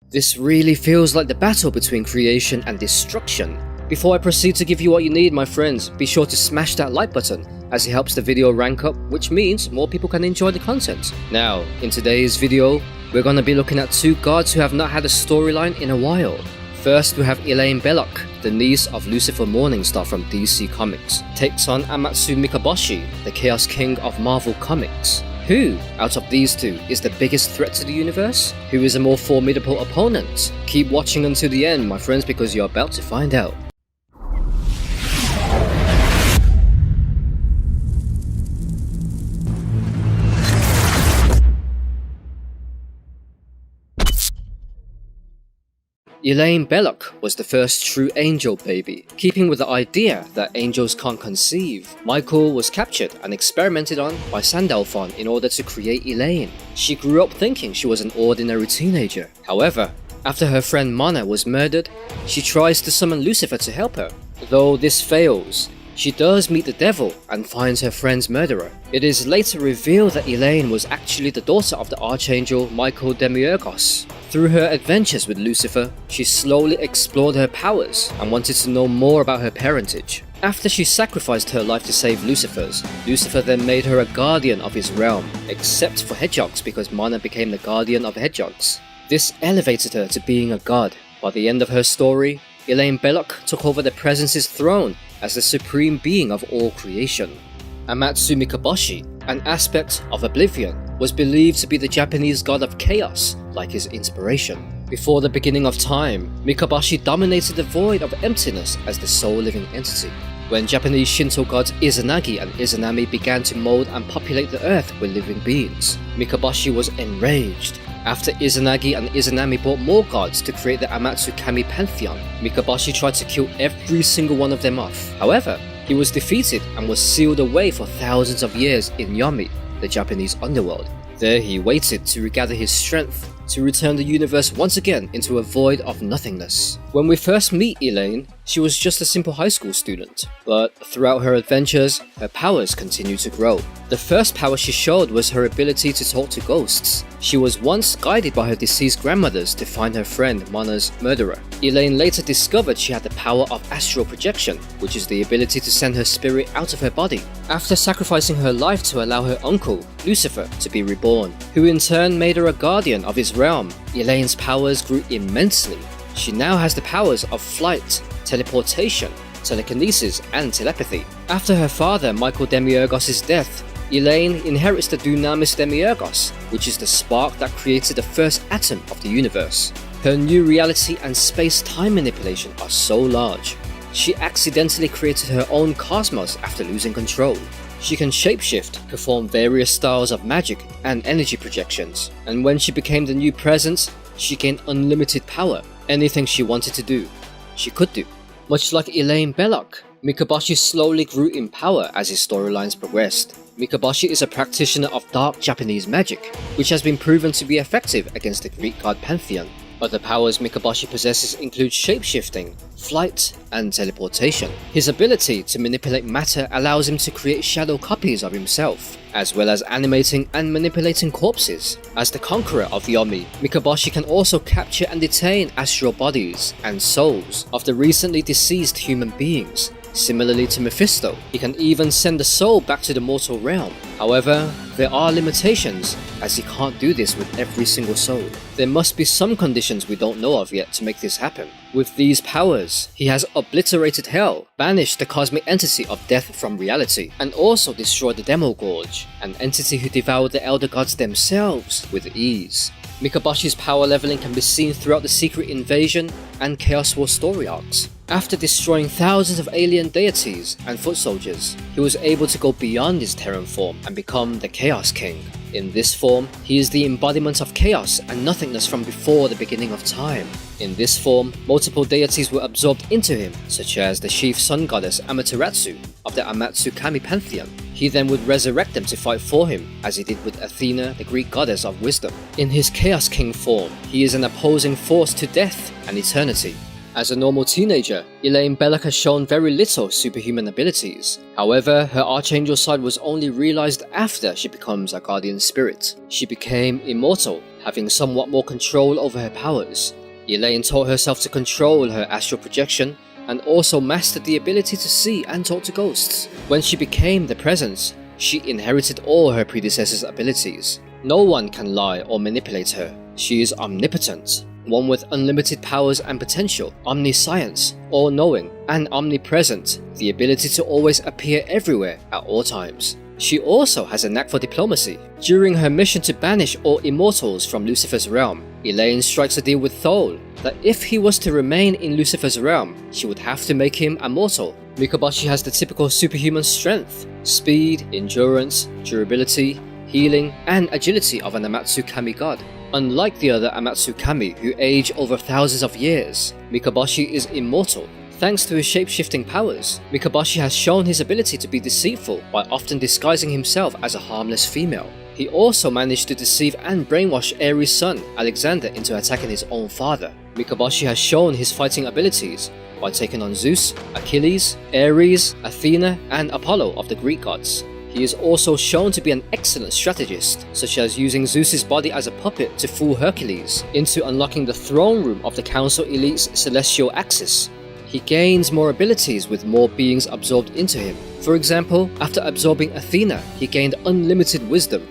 This really feels like the battle between creation and destruction. Before I proceed to give you what you need, my friends, be sure to smash that like button as it helps the video rank up, which means more people can enjoy the content. Now, in today's video, we're gonna be looking at two gods who have not had a storyline in a while. First, we have Elaine Belloc, the niece of Lucifer Morningstar from DC Comics, takes on Amatsu Mikaboshi, the Chaos King of Marvel Comics. Who, out of these two, is the biggest threat to the universe? Who is a more formidable opponent? Keep watching until the end, my friends, because you're about to find out. Elaine Belloc was the first true angel baby. Keeping with the idea that angels can't conceive, Michael was captured and experimented on by Sandalphon in order to create Elaine. She grew up thinking she was an ordinary teenager. However, after her friend Mana was murdered, she tries to summon Lucifer to help her. Though this fails, she does meet the devil and finds her friend's murderer. It is later revealed that Elaine was actually the daughter of the archangel Michael Demiurgos. Through her adventures with Lucifer, she slowly explored her powers and wanted to know more about her parentage. After she sacrificed her life to save Lucifer's, Lucifer then made her a guardian of his realm, except for hedgehogs because Mana became the guardian of hedgehogs. This elevated her to being a god. By the end of her story, Elaine Belloc took over the Presence's throne as the supreme being of all creation. Amatsu Mikaboshi, an aspect of Oblivion, was believed to be the Japanese god of chaos, like his inspiration. Before the beginning of time, Mikaboshi dominated the void of emptiness as the sole living entity. When Japanese Shinto gods Izanagi and Izanami began to mold and populate the earth with living beings, Mikaboshi was enraged. After Izanagi and Izanami brought more gods to create the Amatsu Kami pantheon, Mikaboshi tried to kill every single one of them off. However, he was defeated and was sealed away for thousands of years in Yomi, the Japanese underworld. There he waited to regather his strength to return the universe once again into a void of nothingness. When we first meet Elaine, she was just a simple high school student, but throughout her adventures, her powers continued to grow. The first power she showed was her ability to talk to ghosts. She was once guided by her deceased grandmothers to find her friend Mana's murderer. Elaine later discovered she had the power of astral projection, which is the ability to send her spirit out of her body. After sacrificing her life to allow her uncle, Lucifer, to be reborn, who in turn made her a guardian of his realm, Elaine's powers grew immensely. She now has the powers of flight, teleportation, telekinesis, and telepathy. After her father Michael Demiurgos' death, Elaine inherits the Dunamis Demiurgos, which is the spark that created the first atom of the universe. Her new reality and space-time manipulation are so large. She accidentally created her own cosmos after losing control. She can shapeshift, perform various styles of magic and energy projections, and when she became the new presence, she gained unlimited power. Anything she wanted to do, she could do. Much like Elaine Belloc, Mikaboshi slowly grew in power as his storylines progressed. Mikaboshi is a practitioner of dark Japanese magic, which has been proven to be effective against the Greek god pantheon. Other powers Mikaboshi possesses include shapeshifting, flight, and teleportation. His ability to manipulate matter allows him to create shadow copies of himself, as well as animating and manipulating corpses. As the conqueror of Yomi, Mikaboshi can also capture and detain astral bodies and souls of the recently deceased human beings. Similarly to Mephisto, he can even send the soul back to the mortal realm. However, there are limitations, as he can't do this with every single soul. There must be some conditions we don't know of yet to make this happen. With these powers, he has obliterated hell, banished the cosmic entity of death from reality, and also destroyed the Demogorge, an entity who devoured the elder gods themselves with ease. Mikaboshi's power leveling can be seen throughout the Secret Invasion and Chaos War story arcs. After destroying thousands of alien deities and foot soldiers, he was able to go beyond his Terran form and become the Chaos King. In this form, he is the embodiment of chaos and nothingness from before the beginning of time. In this form, multiple deities were absorbed into him, such as the chief sun goddess Amaterasu of the Amatsu Kami pantheon. He then would resurrect them to fight for him, as he did with Athena, the Greek goddess of wisdom. In his Chaos King form, he is an opposing force to death and eternity. As a normal teenager, Elaine Belloc has shown very little superhuman abilities. However, her archangel side was only realized after she becomes a guardian spirit. She became immortal, having somewhat more control over her powers. Elaine taught herself to control her astral projection and also mastered the ability to see and talk to ghosts. When she became the Presence, she inherited all her predecessors' abilities. No one can lie or manipulate her. She is omnipotent, one with unlimited powers and potential, omniscience, all-knowing, and omnipresent, the ability to always appear everywhere at all times. She also has a knack for diplomacy. During her mission to banish all immortals from Lucifer's realm, Elaine strikes a deal with Thole that if he was to remain in Lucifer's realm, she would have to make him immortal. Mikaboshi has the typical superhuman strength, speed, endurance, durability, healing, and agility of an Amatsu Kami god. Unlike the other Amatsu Kami who age over thousands of years, Mikaboshi is immortal. Thanks to his shape-shifting powers, Mikaboshi has shown his ability to be deceitful by often disguising himself as a harmless female. He also managed to deceive and brainwash Ares' son, Alexander, into attacking his own father. Mikaboshi has shown his fighting abilities by taking on Zeus, Achilles, Ares, Athena, and Apollo of the Greek gods. He is also shown to be an excellent strategist, such as using Zeus's body as a puppet to fool Hercules into unlocking the throne room of the Council Elite's celestial axis. He gains more abilities with more beings absorbed into him. For example, after absorbing Athena, he gained unlimited wisdom.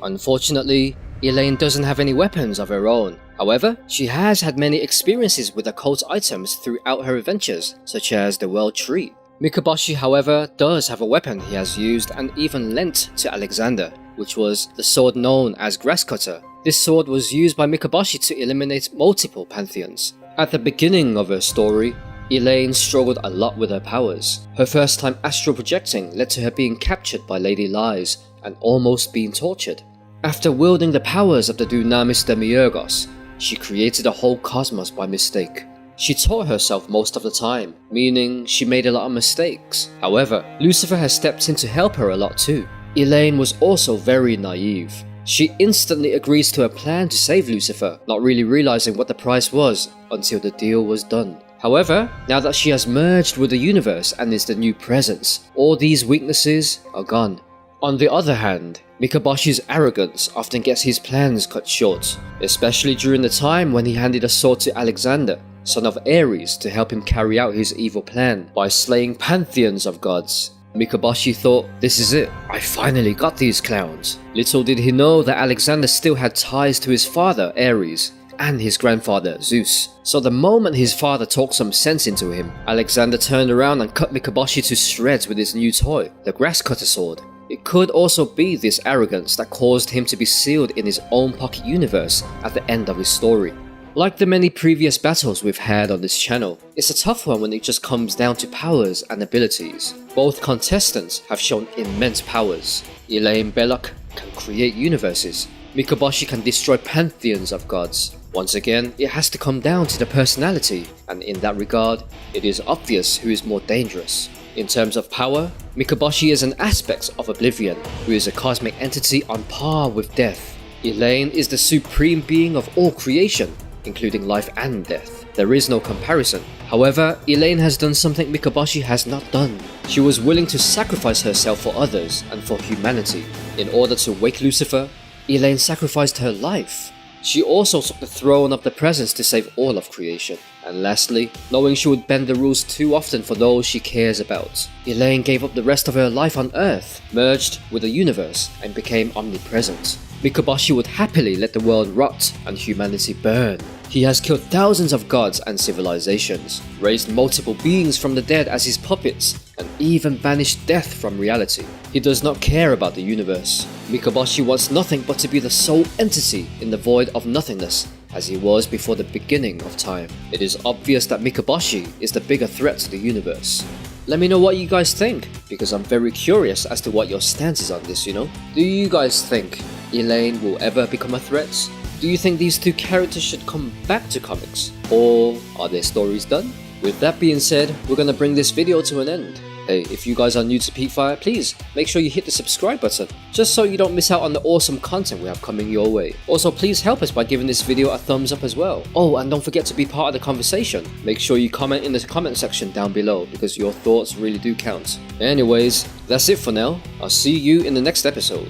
Unfortunately, Elaine doesn't have any weapons of her own. However, she has had many experiences with occult items throughout her adventures, such as the World Tree. Mikaboshi, however, does have a weapon he has used and even lent to Alexander, which was the sword known as Grasscutter. This sword was used by Mikaboshi to eliminate multiple pantheons. At the beginning of her story, Elaine struggled a lot with her powers. Her first time astral projecting led to her being captured by Lady Lies and almost being tortured. After wielding the powers of the Dunamis Demiurgos, she created a whole cosmos by mistake. She taught herself most of the time, meaning she made a lot of mistakes. However, Lucifer has stepped in to help her a lot too. Elaine was also very naive. She instantly agrees to a plan to save Lucifer, not really realizing what the price was until the deal was done. However, now that she has merged with the universe and is the new Presence, all these weaknesses are gone. On the other hand, Mikaboshi's arrogance often gets his plans cut short, especially during the time when he handed a sword to Alexander, son of Ares, to help him carry out his evil plan by slaying pantheons of gods. Mikaboshi thought, this is it, I finally got these clowns. Little did he know that Alexander still had ties to his father, Ares, and his grandfather, Zeus. So the moment his father talked some sense into him, Alexander turned around and cut Mikaboshi to shreds with his new toy, the Grasscutter sword. It could also be this arrogance that caused him to be sealed in his own pocket universe at the end of his story. Like the many previous battles we've had on this channel, it's a tough one when it just comes down to powers and abilities. Both contestants have shown immense powers. Elaine Belloc can create universes. Mikaboshi can destroy pantheons of gods. Once again, it has to come down to the personality, and in that regard, it is obvious who is more dangerous. In terms of power, Mikaboshi is an aspect of Oblivion, who is a cosmic entity on par with death. Elaine is the supreme being of all creation, including life and death. There is no comparison. However, Elaine has done something Mikaboshi has not done. She was willing to sacrifice herself for others and for humanity. In order to wake Lucifer, Elaine sacrificed her life. She also took the throne of the Presence to save all of creation. And lastly, knowing she would bend the rules too often for those she cares about, Elaine gave up the rest of her life on Earth, merged with the universe, and became omnipresent. Mikaboshi would happily let the world rot and humanity burn. He has killed thousands of gods and civilizations, raised multiple beings from the dead as his puppets, and even banished death from reality. He does not care about the universe. Mikaboshi wants nothing but to be the sole entity in the void of nothingness, as he was before the beginning of time. It is obvious that Mikaboshi is the bigger threat to the universe. Let me know what you guys think, because I'm very curious as to what your stance is on this, Do you guys think Elaine will ever become a threat? Do you think these two characters should come back to comics? Or are their stories done? With that being said, we're gonna bring this video to an end. Hey, if you guys are new to PEAKFIRE, please make sure you hit the subscribe button, just so you don't miss out on the awesome content we have coming your way. Also, please help us by giving this video a thumbs up as well. Oh, and don't forget to be part of the conversation. Make sure you comment in the comment section down below, because your thoughts really do count. Anyways, that's it for now. I'll see you in the next episode.